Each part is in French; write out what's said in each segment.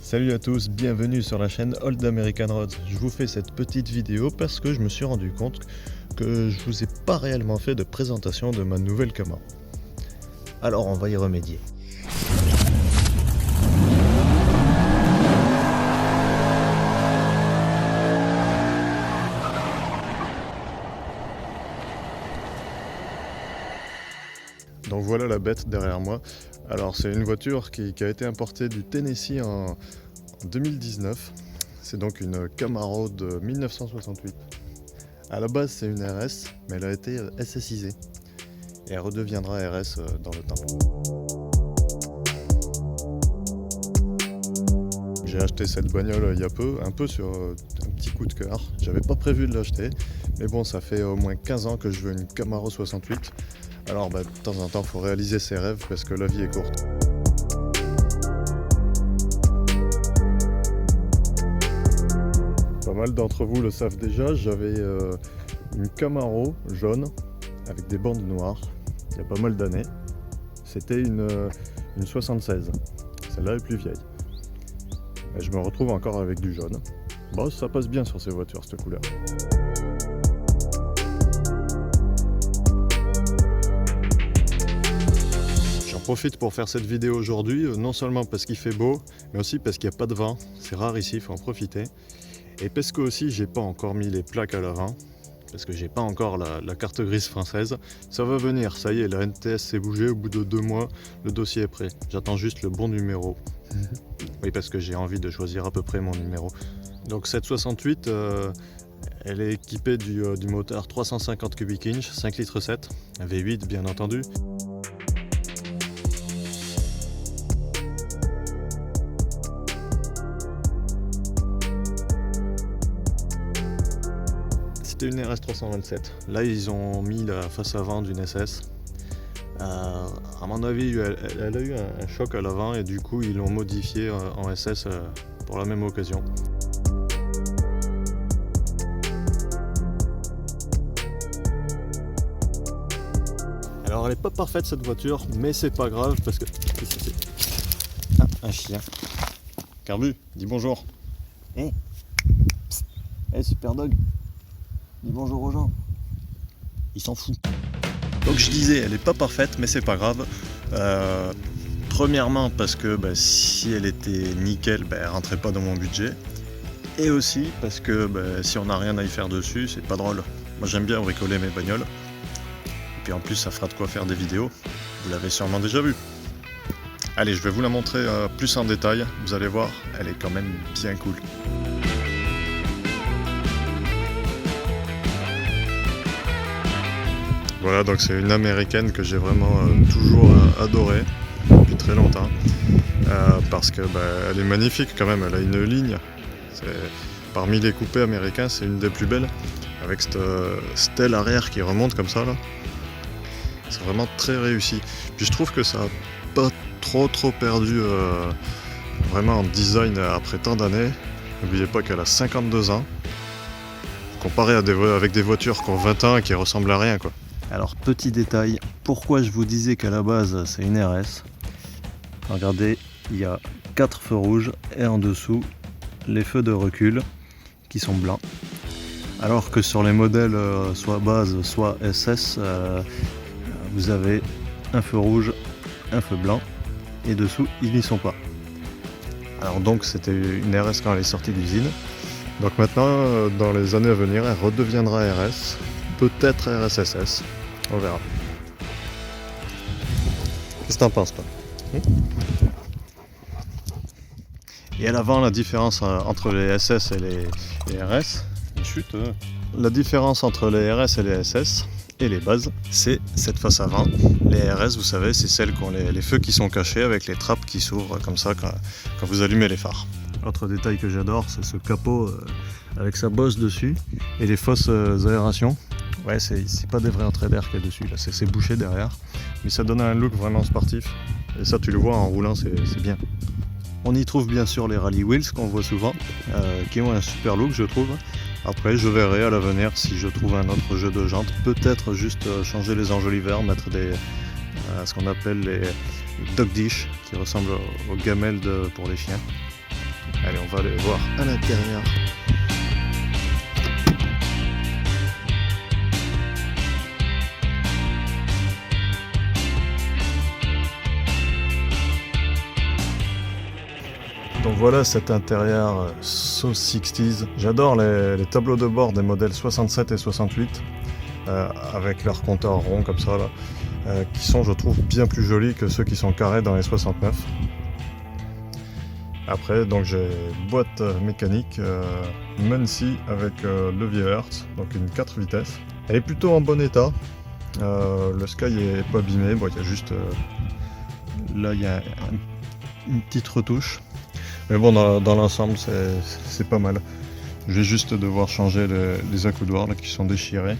Salut à tous, bienvenue sur la chaîne Old American Roads. Je vous fais cette petite vidéo parce que je me suis rendu compte que je vous ai pas réellement fait de présentation de ma nouvelle Camaro. Alors on va y remédier. Donc voilà la bête derrière moi. Alors c'est une voiture qui a été importée du Tennessee en 2019. C'est donc une Camaro de 1968. À la base c'est une RS, mais elle a été SSisée. Et elle redeviendra RS dans le temps. J'ai acheté cette bagnole il y a peu, un peu sur un petit coup de cœur. J'avais pas prévu de l'acheter, mais bon ça fait au moins 15 ans que je veux une Camaro 68. Alors de temps en temps, il faut réaliser ses rêves parce que la vie est courte. Pas mal d'entre vous le savent déjà, j'avais une Camaro jaune avec des bandes noires il y a pas mal d'années. C'était une 76, celle-là est plus vieille. Et je me retrouve encore avec du jaune. Bon, ça passe bien sur ces voitures, cette couleur. J'en profite pour faire cette vidéo aujourd'hui, non seulement parce qu'il fait beau, mais aussi parce qu'il n'y a pas de vent. C'est rare ici, il faut en profiter. Et parce que aussi, j'ai pas encore mis les plaques à l'avant, parce que j'ai pas encore la carte grise française. Ça va venir, ça y est, la NTS s'est bougée, au bout de 2 mois, le dossier est prêt. J'attends juste le bon numéro. Oui, parce que j'ai envie de choisir à peu près mon numéro. Donc cette 68, elle est équipée du moteur 350 cubic inch, 5 litres 7, V8 bien entendu. C'était une RS 327. Là, ils ont mis la face avant d'une SS. À mon avis, elle a eu un choc à l'avant et du coup, ils l'ont modifié en SS pour la même occasion. Alors, elle n'est pas parfaite cette voiture, mais c'est pas grave parce que. Ah, un chien. Carbu, dis bonjour. Hey, super dog. Dis bonjour aux gens. Il s'en fout. Donc je disais, elle n'est pas parfaite, mais c'est pas grave. Premièrement parce que si elle était nickel, elle rentrait pas dans mon budget. Et aussi parce que si on n'a rien à y faire dessus, c'est pas drôle. Moi j'aime bien bricoler mes bagnoles. Et puis en plus ça fera de quoi faire des vidéos. Vous l'avez sûrement déjà vu. Allez, je vais vous la montrer plus en détail. Vous allez voir, elle est quand même bien cool. Voilà, donc c'est une américaine que j'ai vraiment toujours adorée depuis très longtemps parce que elle est magnifique quand même, elle a une ligne. Parmi les coupés américains, c'est une des plus belles avec cette stèle arrière qui remonte comme ça là. C'est vraiment très réussi. Puis je trouve que ça n'a pas trop perdu vraiment en design après tant d'années. N'oubliez pas qu'elle a 52 ans comparé avec des voitures qui ont 20 ans et qui ressemblent à rien quoi. Alors petit détail, pourquoi je vous disais qu'à la base c'est une RS. Regardez, il y a 4 feux rouges et en dessous les feux de recul qui sont blancs. Alors que sur les modèles soit base soit SS, vous avez un feu rouge, un feu blanc et dessous ils n'y sont pas. Alors donc c'était une RS quand elle est sortie d'usine. Donc maintenant dans les années à venir elle redeviendra RS, peut-être RSSS. On verra. Qu'est-ce que t'en penses, toi? Et à l'avant, la différence entre les SS et les RS, chut, la différence entre les RS et les SS et les bases, c'est cette face avant. Les RS, vous savez, c'est celles qui ont les feux qui sont cachés avec les trappes qui s'ouvrent comme ça quand vous allumez les phares. Autre détail que j'adore, c'est ce capot avec sa bosse dessus et les fausses aérations. Ouais, c'est pas des vrais entrées d'air qu'il y a dessus, là, c'est bouché derrière, mais ça donne un look vraiment sportif, et ça tu le vois en roulant, c'est bien. On y trouve bien sûr les Rally Wheels qu'on voit souvent, qui ont un super look je trouve. Après je verrai à l'avenir si je trouve un autre jeu de jantes, peut-être juste changer les enjoliveurs, mettre ce qu'on appelle les dog dish, qui ressemblent aux gamelles pour les chiens. Allez, on va aller voir à l'intérieur. Donc voilà cet intérieur so 60s. J'adore les tableaux de bord des modèles 67 et 68 avec leurs compteurs ronds comme ça là, qui sont, je trouve, bien plus jolis que ceux qui sont carrés dans les 69. Après, donc j'ai boîte mécanique Muncie avec levier Hertz, donc une 4 vitesses. Elle est plutôt en bon état. Le Sky est pas abîmé. Bon, il y a juste là il y a une petite retouche. Mais bon, dans l'ensemble, c'est pas mal. Je vais juste devoir changer les accoudoirs là, qui sont déchirés.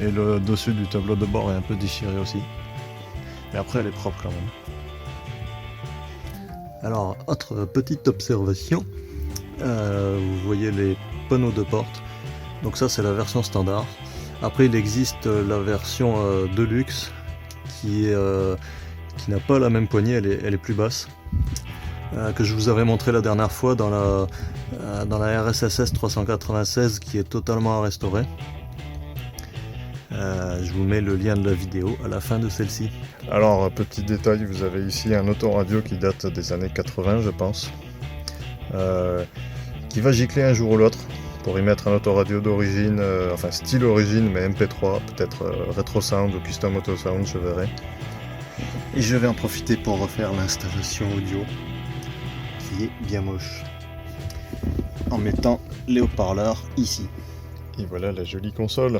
Et le dessus du tableau de bord est un peu déchiré aussi. Mais après, elle est propre quand même. Alors, autre petite observation. Vous voyez les panneaux de porte. Donc ça, c'est la version standard. Après, il existe la version Deluxe qui n'a pas la même poignée, elle est plus basse. Que je vous avais montré la dernière fois dans la RSSS 396 qui est totalement à restaurer. Je vous mets le lien de la vidéo à la fin de celle-ci. Alors, petit détail, vous avez ici un autoradio qui date des années 80, je pense, qui va gicler un jour ou l'autre pour y mettre un autoradio d'origine, enfin style origine, mais MP3, peut-être Retro Sound ou Custom Auto Sound, je verrai. Et je vais en profiter pour refaire l'installation audio, qui est bien moche, en mettant les haut-parleurs ici. Et voilà la jolie console.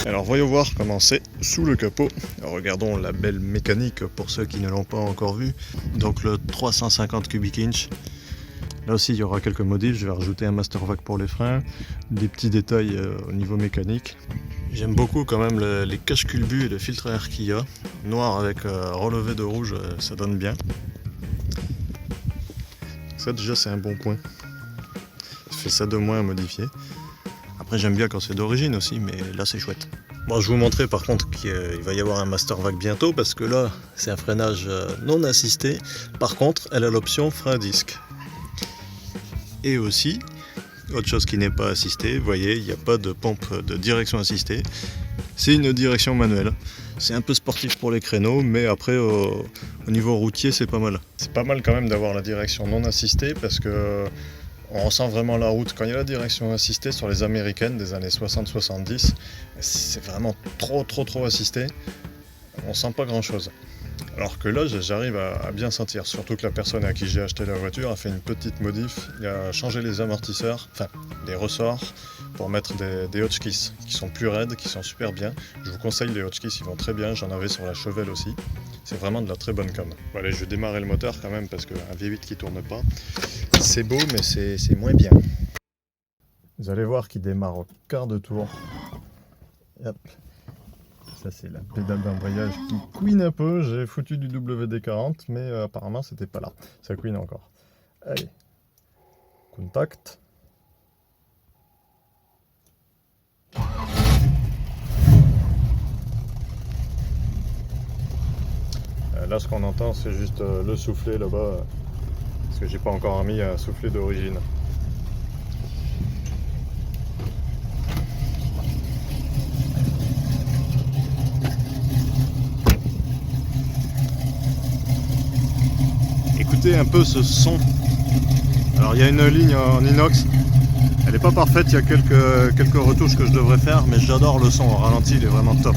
Alors voyons voir comment c'est sous le capot. Alors, regardons la belle mécanique pour ceux qui ne l'ont pas encore vu. Donc le 350 cubic inch. Là aussi il y aura quelques modifs. Je vais rajouter un master vac pour les freins. Des petits détails au niveau mécanique. J'aime beaucoup quand même les caches culbus et le filtre à air qu'il y a. Noir avec relevé de rouge, ça donne bien. Ça déjà c'est un bon point. Ça fait ça de moins à modifier. Après j'aime bien quand c'est d'origine aussi, mais là c'est chouette. Bon, je vous montrerai par contre qu'il va y avoir un master vac bientôt, parce que là c'est un freinage non assisté. Par contre elle a l'option frein à disque. Et aussi, autre chose qui n'est pas assistée, vous voyez, il n'y a pas de pompe de direction assistée. C'est une direction manuelle. C'est un peu sportif pour les créneaux, mais après au niveau routier c'est pas mal. C'est pas mal quand même d'avoir la direction non assistée, parce que on ressent vraiment la route. Quand il y a la direction assistée sur les américaines des années 60-70, c'est vraiment trop assisté. On sent pas grand chose. Alors que là, j'arrive à bien sentir. Surtout que la personne à qui j'ai acheté la voiture a fait une petite modif. Il a changé les amortisseurs, enfin les ressorts, pour mettre des hotchkiss qui sont plus raides, qui sont super bien. Je vous conseille les hotchkiss, ils vont très bien. J'en avais sur la Chevelle aussi. C'est vraiment de la très bonne com. Bon, allez, je vais démarrer le moteur quand même, parce qu'un V8 qui tourne pas, c'est beau, mais c'est moins bien. Vous allez voir qu'il démarre au quart de tour. Hop. Ça c'est la pédale d'embrayage qui couine un peu. J'ai foutu du WD-40, mais apparemment c'était pas là. Ça couine encore. Allez. Contact. Là ce qu'on entend c'est juste le soufflet là-bas, parce que j'ai pas encore mis un soufflet d'origine. Écoutez un peu ce son. Alors il y a une ligne en inox, elle n'est pas parfaite, il y a quelques retouches que je devrais faire, mais j'adore le son au ralenti, il est vraiment top.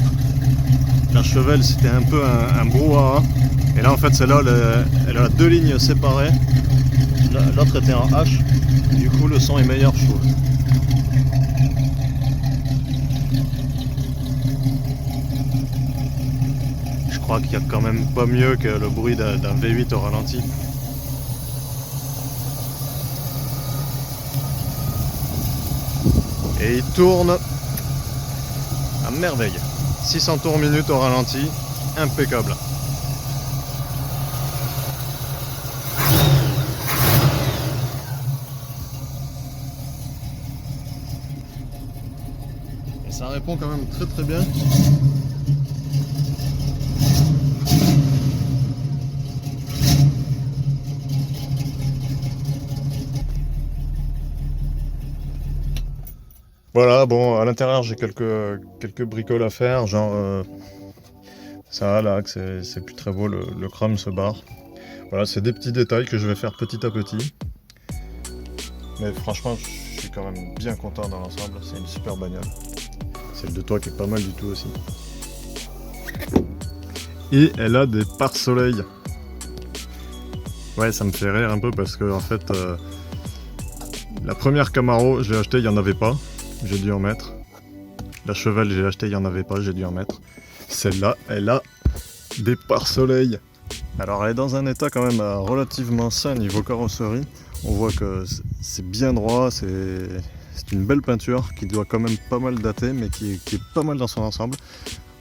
La Chevelle c'était un peu un brouhaha, et là en fait celle-là elle a deux lignes séparées, l'autre était en H, du coup le son est meilleur je trouve. Je crois qu'il n'y a quand même pas mieux que le bruit d'un V8 au ralenti. Et il tourne à merveille. 600 tours minute au ralenti, impeccable. Et ça répond quand même très bien. Voilà, bon, à l'intérieur j'ai quelques bricoles à faire, genre ça là, que c'est plus très beau, le chrome se barre. Voilà, c'est des petits détails que je vais faire petit à petit. Mais franchement, je suis quand même bien content dans l'ensemble, c'est une super bagnole. Celle de toi qui est pas mal du tout aussi. Et elle a des pare-soleil. Ouais, ça me fait rire un peu parce que en fait, la première Camaro, je l'ai achetée, il n'y en avait pas. J'ai dû en mettre. La Cheval, j'ai acheté, il n'y en avait pas, j'ai dû en mettre. Celle-là, elle a des pare-soleil. Alors elle est dans un état quand même relativement sain niveau carrosserie. On voit que c'est bien droit, c'est une belle peinture qui doit quand même pas mal dater, mais qui est pas mal dans son ensemble.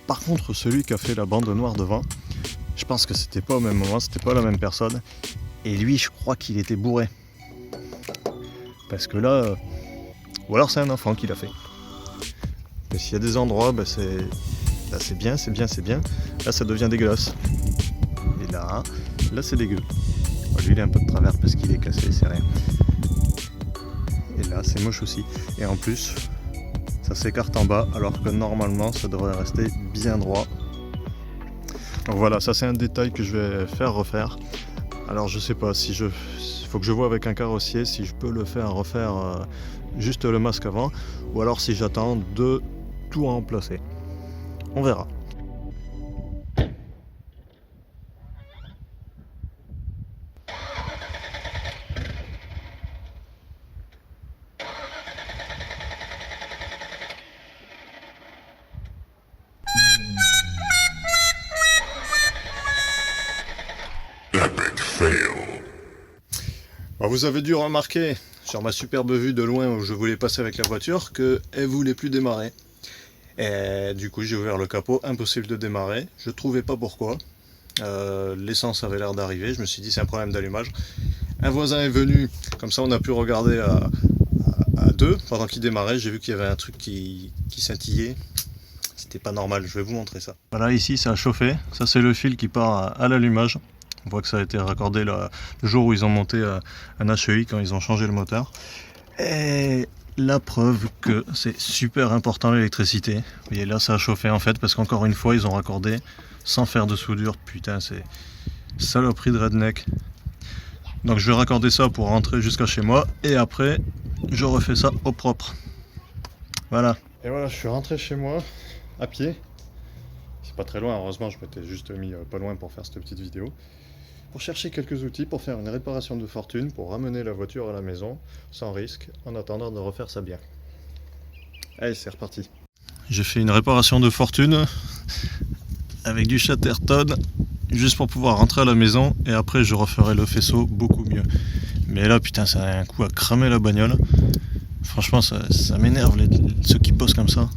Par contre, celui qui a fait la bande noire devant, je pense que c'était pas au même moment, c'était pas la même personne. Et lui, je crois qu'il était bourré. Parce que là, ou alors c'est un enfant qui l'a fait. Et s'il y a des endroits, bah c'est bien, c'est bien, c'est bien. Là, ça devient dégueulasse. Et là c'est dégueu. Bon, lui, il est un peu de travers parce qu'il est cassé, c'est rien. Et là, c'est moche aussi. Et en plus, ça s'écarte en bas, alors que normalement, ça devrait rester bien droit. Donc voilà, ça c'est un détail que je vais faire refaire. Alors je sais pas si faut que je vois avec un carrossier si je peux le faire refaire juste le masque avant, ou alors si j'attends de tout remplacer. On verra. Vous avez dû remarquer sur ma superbe vue de loin où je voulais passer avec la voiture qu'elle voulait plus démarrer. Et du coup j'ai ouvert le capot, impossible de démarrer, je trouvais pas pourquoi. L'essence avait l'air d'arriver, je me suis dit c'est un problème d'allumage. Un voisin est venu, comme ça on a pu regarder à deux pendant qu'il démarrait, j'ai vu qu'il y avait un truc qui scintillait. C'était pas normal, je vais vous montrer ça. Voilà, ici ça a chauffé, ça c'est le fil qui part à l'allumage. On voit que ça a été raccordé le jour où ils ont monté un HEI, quand ils ont changé le moteur. Et la preuve que c'est super important l'électricité. Vous voyez, là ça a chauffé en fait, parce qu'encore une fois ils ont raccordé sans faire de soudure. Putain, c'est saloperie de redneck. Donc je vais raccorder ça pour rentrer jusqu'à chez moi, et après je refais ça au propre. Voilà. Et voilà, je suis rentré chez moi à pied. C'est pas très loin, heureusement je m'étais juste mis pas loin pour faire cette petite vidéo. Pour chercher quelques outils pour faire une réparation de fortune, pour ramener la voiture à la maison, sans risque, en attendant de refaire ça bien. Allez, c'est reparti. J'ai fait une réparation de fortune avec du Chatterton, juste pour pouvoir rentrer à la maison, et après je referai le faisceau beaucoup mieux. Mais là, putain, ça a un coup à cramer la bagnole. Franchement, ça m'énerve ceux qui bossent comme ça.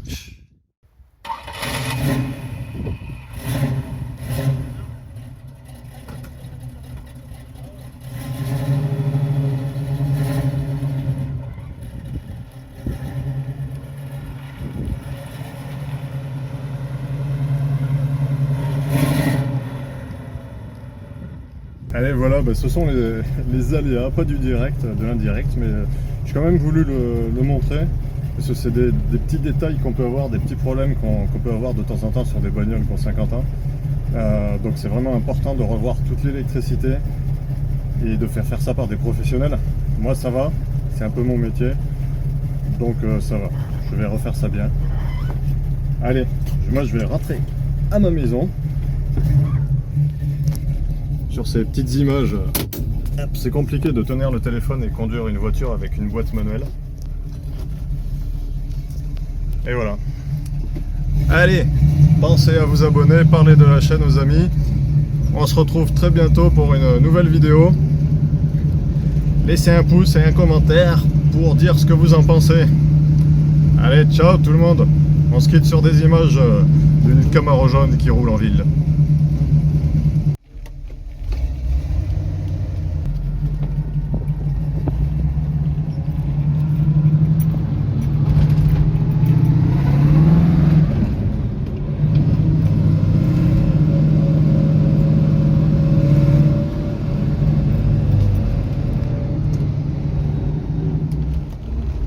Allez, voilà, ce sont les aléas, pas du direct, de l'indirect, mais j'ai quand même voulu le montrer, parce que c'est des petits détails qu'on peut avoir, des petits problèmes qu'on peut avoir de temps en temps sur des bagnoles qui ont 50 ans. Donc c'est vraiment important de revoir toute l'électricité et de faire ça par des professionnels. Moi ça va, c'est un peu mon métier, donc ça va, je vais refaire ça bien. Allez, moi je vais rentrer à ma maison. Sur ces petites images, c'est compliqué de tenir le téléphone et conduire une voiture avec une boîte manuelle. Et voilà. Allez, pensez à vous abonner, parlez de la chaîne aux amis. On se retrouve très bientôt pour une nouvelle vidéo. Laissez un pouce et un commentaire pour dire ce que vous en pensez. Allez, ciao tout le monde. On se quitte sur des images d'une Camaro jaune qui roule en ville.